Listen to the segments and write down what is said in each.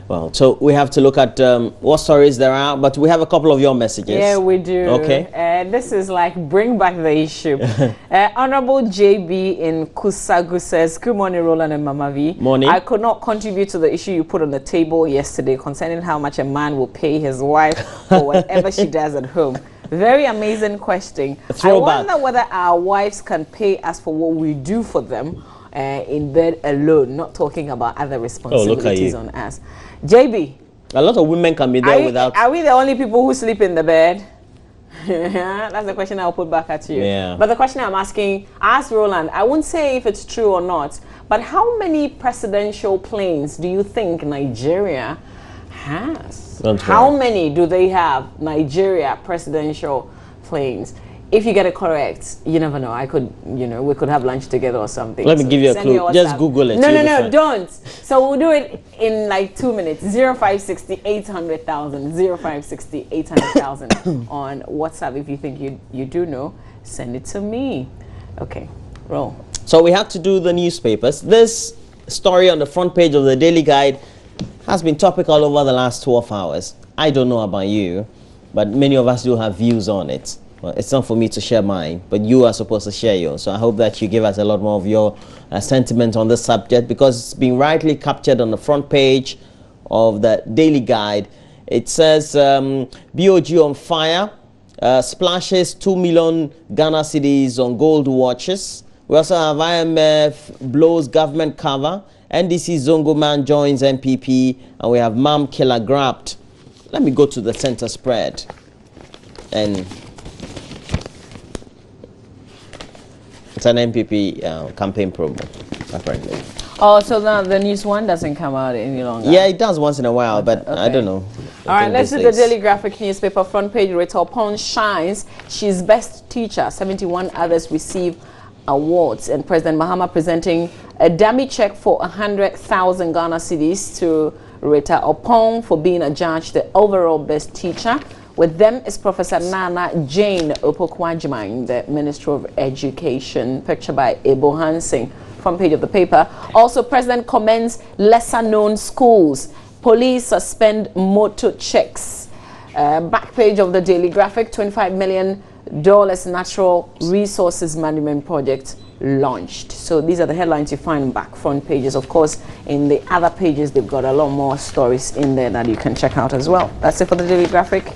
Well, so we have to look at what stories there are, but we have a couple of your messages. Yeah, we do. Okay. This is like bring back the issue. Honorable JB in Kusagu says, good morning, Roland and Mama V. Morning. I could not contribute to the issue you put on the table yesterday concerning how much a man will pay his wife for whatever she does at home. Very amazing question. I wonder whether our wives can pay us for what we do for them in bed alone, not talking about other responsibilities on us. JB, a lot of women can be there without. Are we the only people who sleep in the bed? That's the question I'll put back at you. Yeah. But the question I'm asking, ask Roland. I won't say if it's true or not, but how many presidential planes do you think Nigeria has? How many do they have, Nigeria presidential planes? If you get it correct, you never know. I could, we could have lunch together or something. Let me give you a clue. Just Google it. No, don't. So we'll do it in like 2 minutes. 0560 800,000. 0560 800,000 on WhatsApp. If you think you do know, send it to me. Okay, roll. So we have to do the newspapers. This story on the front page of the Daily Guide has been topical over the last 12 hours. I don't know about you, but many of us do have views on it. Well, it's not for me to share mine, but you are supposed to share yours. So I hope that you give us a lot more of your sentiment on this subject, because it's been rightly captured on the front page of the Daily Guide. It says BOG on fire, splashes 2 million Ghana cedis on gold watches. We also have IMF blows government cover. NDC Zongo man joins MPP, and we have Mam killer grabbed. Let me go to the center spread and. It's an MPP campaign promo, apparently. Oh, so now the news one doesn't come out any longer? Yeah, it does once in a while, but okay. I don't know. All right, let's do the Daily Graphic newspaper front page. Rita Pond shines. She's best teacher. 71 others receive awards. And President Mahama presenting a dummy check for 100,000 Ghana cedis to Rita Opong for being adjudged the overall best teacher. With them is Professor Nana Jane Opokwajima, the Minister of Education, pictured by Ebo Hansing, front page of the paper. Also, President commends lesser-known schools. Police suspend motor checks. Back page of the Daily Graphic, $25 million natural resources management project launched. So these are the headlines you find back front pages. Of course, in the other pages, they've got a lot more stories in there that you can check out as well. That's it for the Daily Graphic.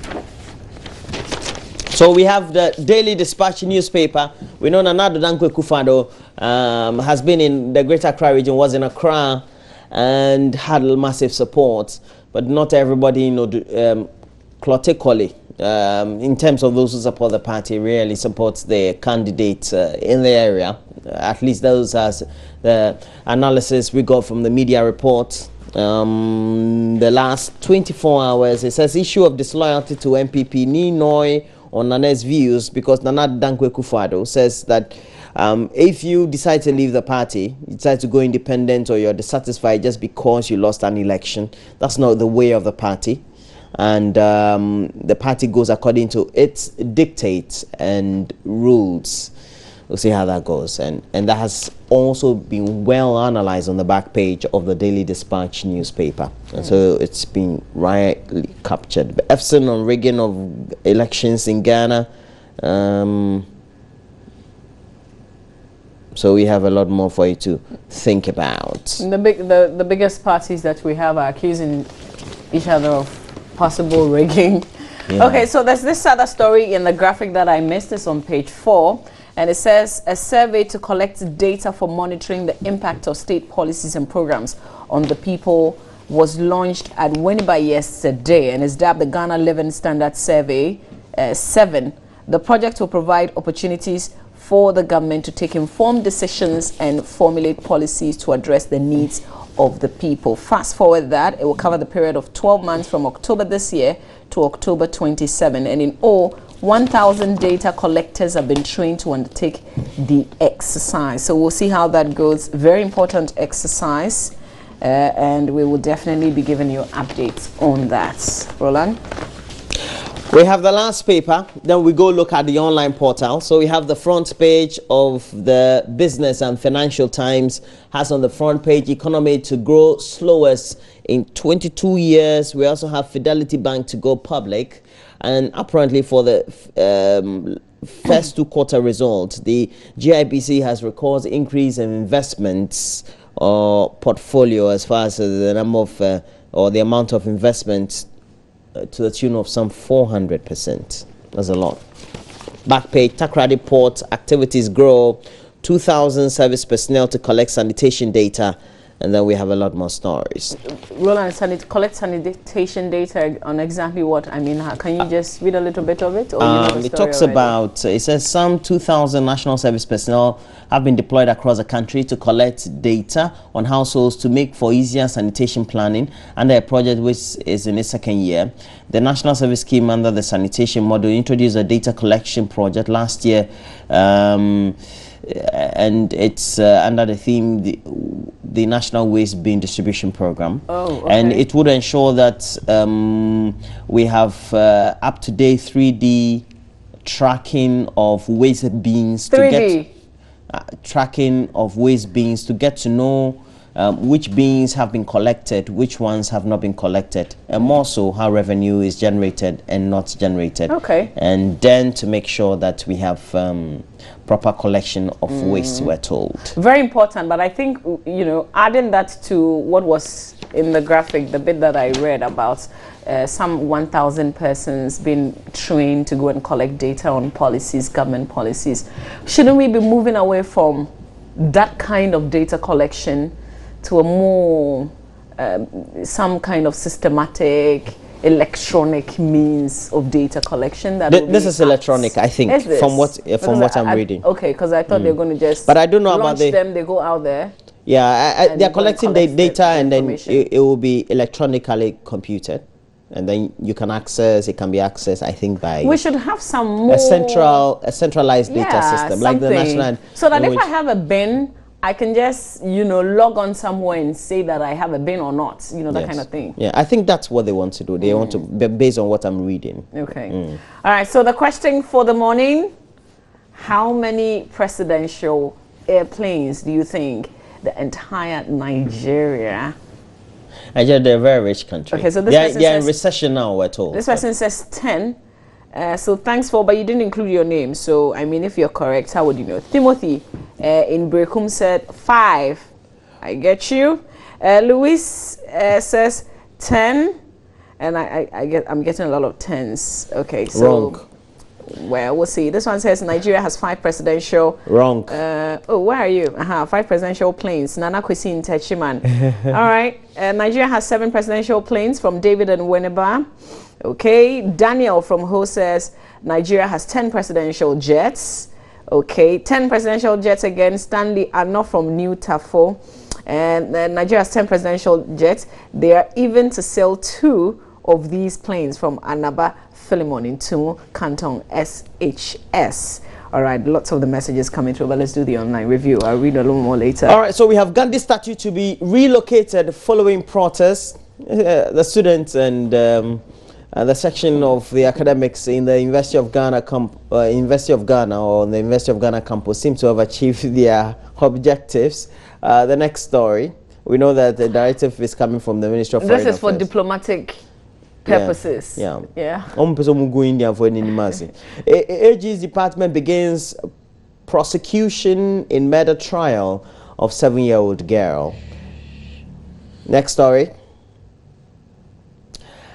So we have the Daily Dispatch newspaper. We know Nana Dankwa Akufo-Addo has been in the Greater Accra region, was in Accra, and had massive support. But not everybody, politically, in terms of those who support the party, really supports the candidate in the area. At least those as the analysis we got from the media report. The last 24 hours, it says issue of disloyalty to MPP Ninoy on Nana's views, because Nana Dankwa Akufo-Addo says that if you decide to leave the party, you decide to go independent, or you're dissatisfied just because you lost an election, that's not the way of the party. And the party goes according to its dictates and rules. We'll see how that goes. And that has also been well analyzed on the back page of the Daily Dispatch newspaper. And so it's been rightly captured. But Epson on rigging of elections in Ghana. So we have a lot more for you to think about. The biggest parties that we have are accusing each other of possible rigging. Yeah. Okay, so there's this other story in the graphic that I missed. It's on page 4. And it says a survey to collect data for monitoring the impact of state policies and programs on the people was launched at Winneba yesterday, and is dubbed the Ghana Living Standard Survey 7. The project will provide opportunities for the government to take informed decisions and formulate policies to address the needs of the people. Fast forward that, it will cover the period of 12 months from October this year to October 27. And in all, 1,000 data collectors have been trained to undertake the exercise. So we'll see how that goes. Very important exercise. And we will definitely be giving you updates on that. Roland? We have the last paper, then we go look at the online portal. So we have the front page of the Business and Financial Times, has on the front page, economy to grow slowest in 22 years. We also have Fidelity Bank to go public. And apparently for the first 2 quarter results, the GIBC has recorded increase in investments or portfolio as far as the number of or the amount of investments to the tune of some 400%. That's a lot. Back page, Takoradi Port activities grow, 2,000 service personnel to collect sanitation data, and then we have a lot more stories. Roland, collect sanitation data on exactly what? I mean, can you just read a little bit of it? Or it talks about, it says some 2,000 national service personnel have been deployed across the country to collect data on households to make for easier sanitation planning under a project which is in its 2nd year. The National Service Scheme under the sanitation model introduced a data collection project last year, and it's under the theme the National Waste Bin Distribution Program. Oh, okay. And it would ensure that we have up-to-date 3D tracking of waste bins 3D tracking of waste bins to get to know which bins have been collected, which ones have not been collected, and more so how revenue is generated and not generated. Okay. And then to make sure that we have proper collection of waste, we're told. Very important, but I think, you know, adding that to what was in the graphic, the bit that I read about some 1,000 persons being trained to go and collect data on policies, government policies. Shouldn't we be moving away from that kind of data collection to a more, some kind of systematic, electronic means of data collection? This is electronic, I think, from what I'm reading. Okay, because I thought they're going to just but I don't know about them, they go out there. Yeah, they're collecting the data and then it will be electronically computed. And then you can access, it can be accessed, I think, by... We should have some more... a centralized data system, like the national... So that if I have a bin, I can just, you know, log on somewhere and say that I have a bin or not, you know, that kind of thing. Yeah, I think that's what they want to do. They want to, based on what I'm reading. Okay. All right, so the question for the morning, how many presidential airplanes do you think the entire Nigeria... Nigeria, they're a very rich country. Okay, so this they're in recession now, we're told. This person says 10. So thanks for, but you didn't include your name. So, I mean, if you're correct, how would you know? Timothy in Brekum said 5. I get you. Luis says 10. And I'm getting a lot of 10s. Okay, so... Wrong. Well, we'll see. This one says Nigeria has 5 presidential... Wrong. Oh, where are you? 5 presidential planes. Nana Kwesi Ntechiman. All right. Nigeria has 7 presidential planes from David and Winneba. Okay. Daniel from Ho says Nigeria has 10 presidential jets. Okay. 10 presidential jets again. Stanley Arno from New Tafo. And Nigeria has 10 presidential jets. They are even to sell 2 of these planes from Anaba Philemon into Canton SHS. All right, lots of the messages coming through, but let's do the online review. I'll read a little more later. All right, so we have Gandhi statue to be relocated following protests. The students and the section of the academics in the University of Ghana or the University of Ghana campus seem to have achieved their objectives. The next story, we know that the directive is coming from the Ministry of Foreign Affairs. This is for diplomatic purposes. Yeah. AG's department begins prosecution in murder trial of 7-year-old girl. Next story.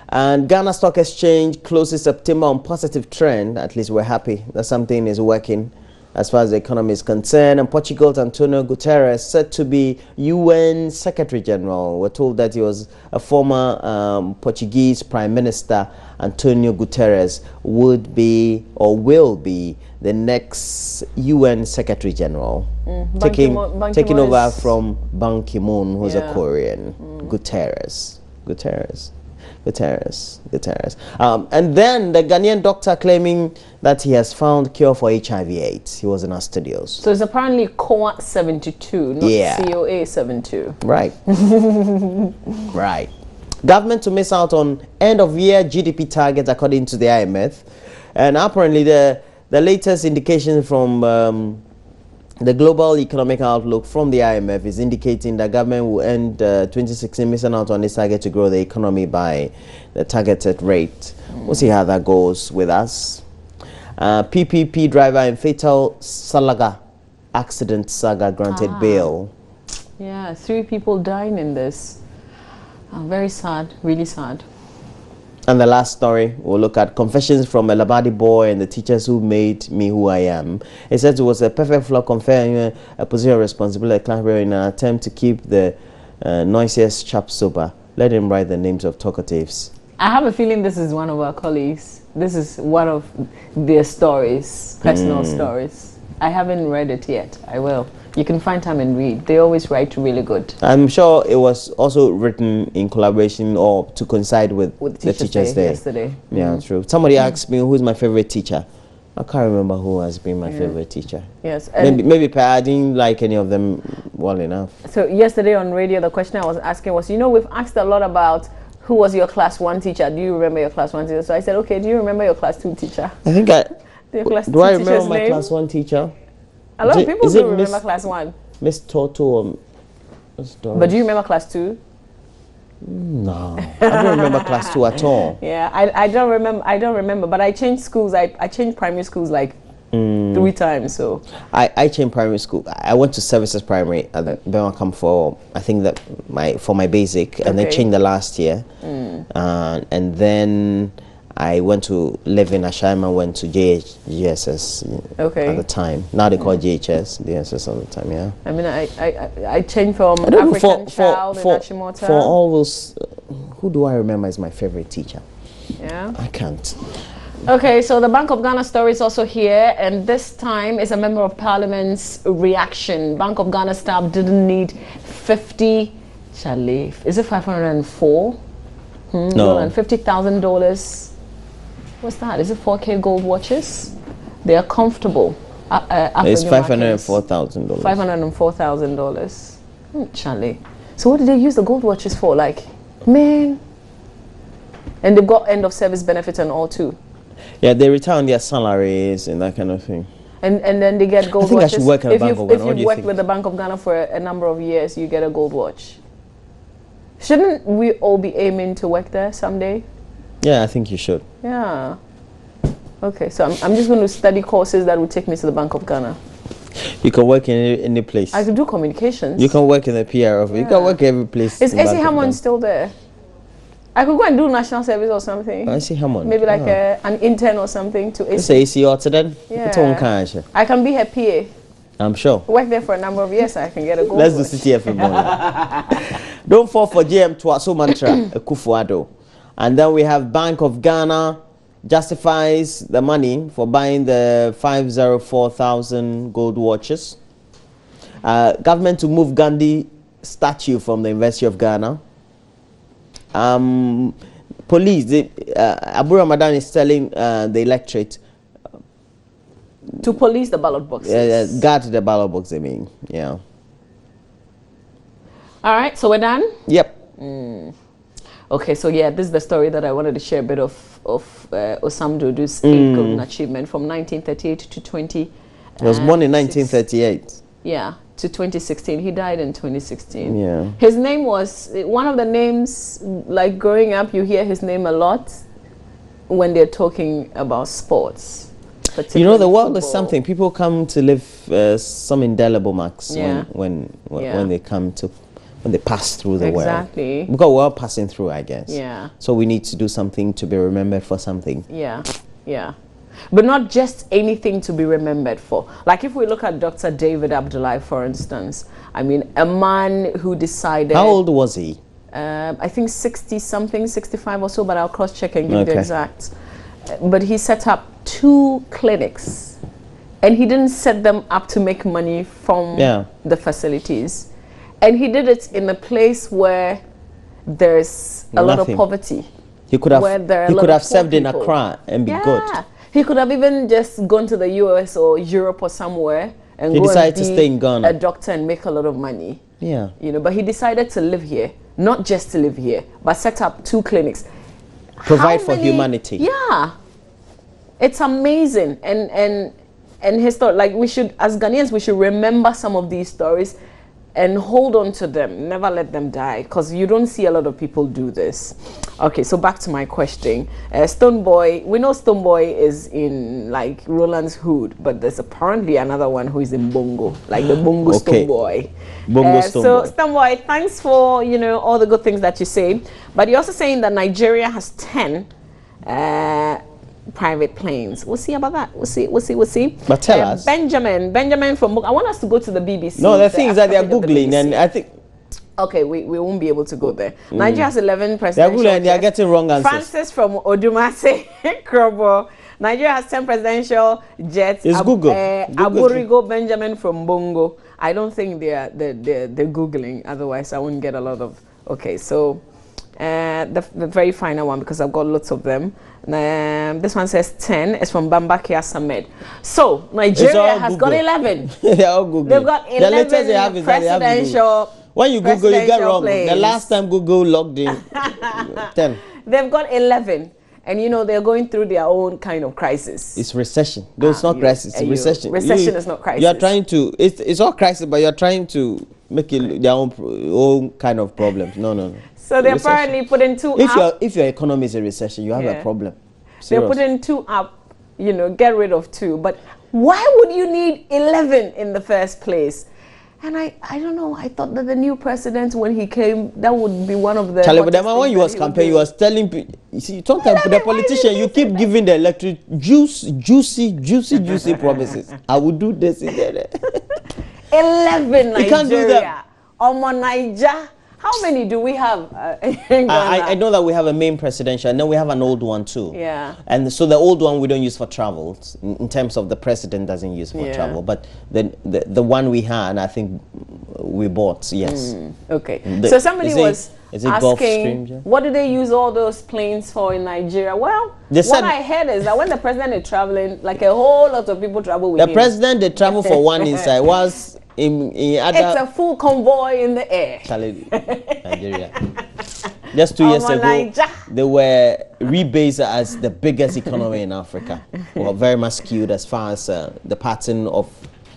And Ghana Stock Exchange closes September on positive trend. At least we're happy that something is working as far as the economy is concerned. And Portugal's Antonio Guterres, said to be UN Secretary General. We're told that he was a former Portuguese Prime Minister. Antonio Guterres would be or will be the next UN Secretary General, taking over from Ban Ki-moon, who's a Korean. Guterres. And then the Ghanaian doctor claiming that he has found cure for HIV/AIDS. He was in our studios. So it's apparently COA 72, not COA 72. Right. Right. Government to miss out on end-of-year GDP targets according to the IMF. And apparently the latest indication from the global economic outlook from the IMF is indicating that government will end 2016 missing out on this target to grow the economy by the targeted rate. We'll see how that goes with us. PPP driver in fatal Salaga accident saga granted bail. Yeah, 3 people dying in this. Very sad, really sad. And the last story, we'll look at confessions from a Labadi boy and the teachers who made me who I am. It said it was a perfect flaw conferring a position of responsibility at class in an attempt to keep the noisiest chap sober. Let him write the names of talkatives. I have a feeling this is one of our colleagues. This is one of their stories, personal stories. I haven't read it yet. I will. You can find time and read. They always write really good. I'm sure it was also written in collaboration or to coincide with the Teachers' Day yesterday. Yeah, true. Somebody asked me who's my favorite teacher. I can't remember who has been my favorite teacher. Yes. Maybe I didn't like any of them well enough. So yesterday on radio, the question I was asking was, you know, we've asked a lot about who was your class 1 teacher. Do you remember your class 1 teacher? So I said, okay, do you remember your class 2 teacher? I think do I remember my class 1 teacher? A lot of people do remember class 1. Miss Toto or Miss Doris. But do you remember class 2? No, I don't remember class 2 at all. Yeah, I don't remember. But I changed schools. I changed primary schools like 3 times. So I changed primary school. I went to Services Primary at Bemacam for I think that for my basic, and then changed the last year, and then I went to live in Ashaiman, went to GSS at the time. Now they call GHS, DSS at the time, yeah. I mean, I changed from African Child in Ashimota. For all those, who do I remember as my favorite teacher? Yeah. I can't. Okay, so the Bank of Ghana story is also here, and this time is a member of Parliament's reaction. Bank of Ghana staff didn't need 50, is it 504? No. $50,000. What's that? Is it 4K gold watches? They are comfortable. It's $504,000. $504,000. Charlie. So what did they use the gold watches for? Like, man. And they've got end of service benefits and all too. Yeah, they return their salaries and that kind of thing. And then they get gold watches. I should work at the Bank of Ghana. If you've worked with the Bank of Ghana for a number of years, you get a gold watch. Shouldn't we all be aiming to work there someday? Yeah, I think you should. Yeah. Okay, so I'm just going to study courses that will take me to the Bank of Ghana. You can work in any place. I could do communications. You can work in the PR office. Yeah. You can work every place. Is AC Hammond still there? I could go and do national service or something. AC Hammond. Maybe like an intern or something to AC. It's AC Ottenden. Yeah. I can be her PA. I'm sure. Work there for a number of years so I can get a gold Let's watch. do CTF morning. Don't fall for JM Twaso Mantra, Kufuado. And then we have Bank of Ghana justifies the money for buying the 504,000 gold watches. Government to move Gandhi statue from the University of Ghana. Police, Abu Ramadan is telling the electorate to police the ballot boxes. Guard the ballot box, I mean, yeah. All right, so we're done? Yep. Okay, so yeah, this is the story that I wanted to share a bit of Osam Dodo's golden achievement from 1938 to 20. He was born in 1938. Yeah, to 2016. He died in 2016. Yeah. His name was one of the names, like growing up, you hear his name a lot when they're talking about sports. You know, the world is something. People come to leave some indelible marks when they come to, when they pass through the world. Exactly. Because we're all passing through, I guess. Yeah. So we need to do something to be remembered for something. Yeah, yeah. But not just anything to be remembered for. Like if we look at Dr. David Abdullahi, for instance, I mean, a man who decided... How old was he? I think 60-something, 65 or so, but I'll cross-check and give the exact. But he set up 2 clinics, and he didn't set them up to make money from the facilities. And he did it in a place where there's a lot of poverty. He could have served in Accra and be good. He could have even just gone to the US or Europe or somewhere and he go decided and to stay in Ghana. a doctor and make a lot of money. Yeah. You know, but he decided to live here, not just to live here, but set up 2 clinics. Provide for humanity. Yeah. It's amazing. And history, like, we should, as Ghanaians, we should remember some of these stories and hold on to them. Never let them die, because you don't see a lot of people do this. Okay, so back to my question. Stonebwoy, we know Stonebwoy is in, like, Roland's Hood, but there's apparently another one who is in Bongo, like the Bongo Okay. Stonebwoy. Bongo So Stonebwoy. Stonebwoy, thanks for, you know, all the good things that you say, but you're also saying that Nigeria has 10 private planes. We'll see about that. We'll see. But tell us. Benjamin from, I want us to go to the BBC. No, the thing is that they are Africa of the Googling, and BBC. I think Okay, we won't be able to go there. Nigeria has 11 they are presidential Googling and they are jets. getting wrong answers. Francis from Odumase, Krobo. Nigeria has 10 presidential jets. It's Google. Google. Aborigo Benjamin from Bongo. I don't think they're Googling, otherwise I wouldn't get a lot of. Okay, so the very final one, because I've got lots of them. This one says 10. It's from Bambakia Samed. So Nigeria has got 11. They are all Googling. They've got The latest they have 11 is that they have Google. presidential. When you Google, you get presidential wrong. The planes. last time Google logged in, 10. They've got 11. And you know, they're going through their own kind of crisis. It's recession. No, it's not crisis. It's recession. Recession is not crisis. You are trying to. It's all crisis, but you are trying to make it their own kind of problems. No. So they're Recession. apparently putting 2 If your economy is a recession, you have a problem. They're Serious. putting 2 up, you know, get rid of 2. But why would you need 11 in the first place? And I don't know. I thought that the new president, when he came, that would be one of the. Charlie, but then hottest when things you that was he would campaigning, do. you was telling people. You see, sometimes the 11, politician, you keep giving the electric juicy promises. I will do this. 11 Nigeria. You can't do that. Omo Naija. How many do we have in Ghana? I know that we have a main presidential, and then we have an old one too. Yeah. And so the old one we don't use for travel. In terms of the president doesn't use for Yeah. travel, but the one we had, I think we bought. Yes. Okay. The- So somebody is it- was is it Gulfstream, asking, yeah? what do they use all those planes for in Nigeria? Well, They what said- I heard is that when the president is traveling, like a whole lot of people travel with The him. president, they travel for one inside. Was in It's other. a full convoy in the air. Charlie, Nigeria. Just 2 years Omo ago, Naija. they were rebased as the biggest economy in Africa. We were very much skewed as far as the pattern of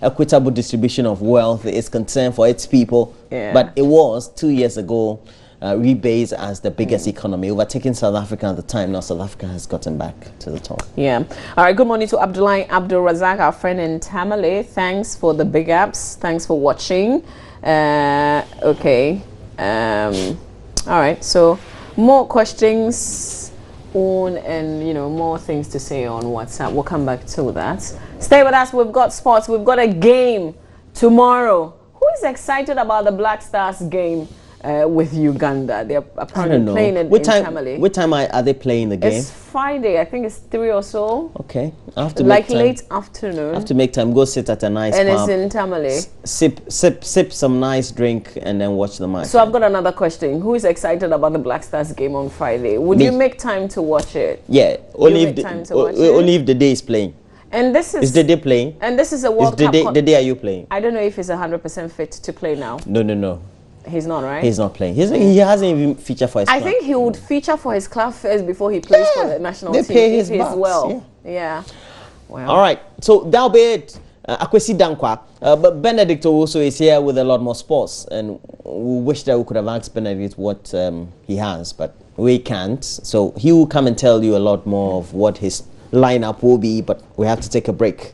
equitable distribution of wealth is concerned for its people. Yeah. But it was 2 years ago rebased as the biggest economy, overtaking South Africa at the time. Now South Africa has gotten back to the top. Yeah. All right. Good morning to Abdullah Abdul Razak, our friend in Tamale. Thanks for the big apps. Thanks for watching. Okay. All right. So more questions on, and you know, more things to say on WhatsApp. We'll come back to that. Stay with us. We've got sports. We've got a game tomorrow. Who is excited about the Black Stars game with Uganda? They're I apparently don't know. playing it What in time? Tamale. What time are they playing the game? It's Friday. I think it's 3 or so. Okay, I have to Like make time. late afternoon. I have to make time. Go sit at a nice And pub. it's in Tamale. Sip some nice drink and then watch the match. So I've got another question. Who is excited about the Black Stars game on Friday? Would Me. you make time to watch it? Yeah, only make if time to watch it? only if the day is playing. And this is Is the day playing? and this is a Is World the Cup. day the day are you playing? I don't know if he's 100% fit to play now. No. He's not, right? He's not playing. He hasn't even featured for his I club. think he would feature for his club first before he plays for the national they team. pay if his he's bucks, well. Yeah. Well. All right, so that'll be it. Akwesi Dankwa. But Benedict also is here with a lot more sports, and we wish that we could have asked Benedict what he has, but we can't. So he will come and tell you a lot more of what his lineup will be, but we have to take a break.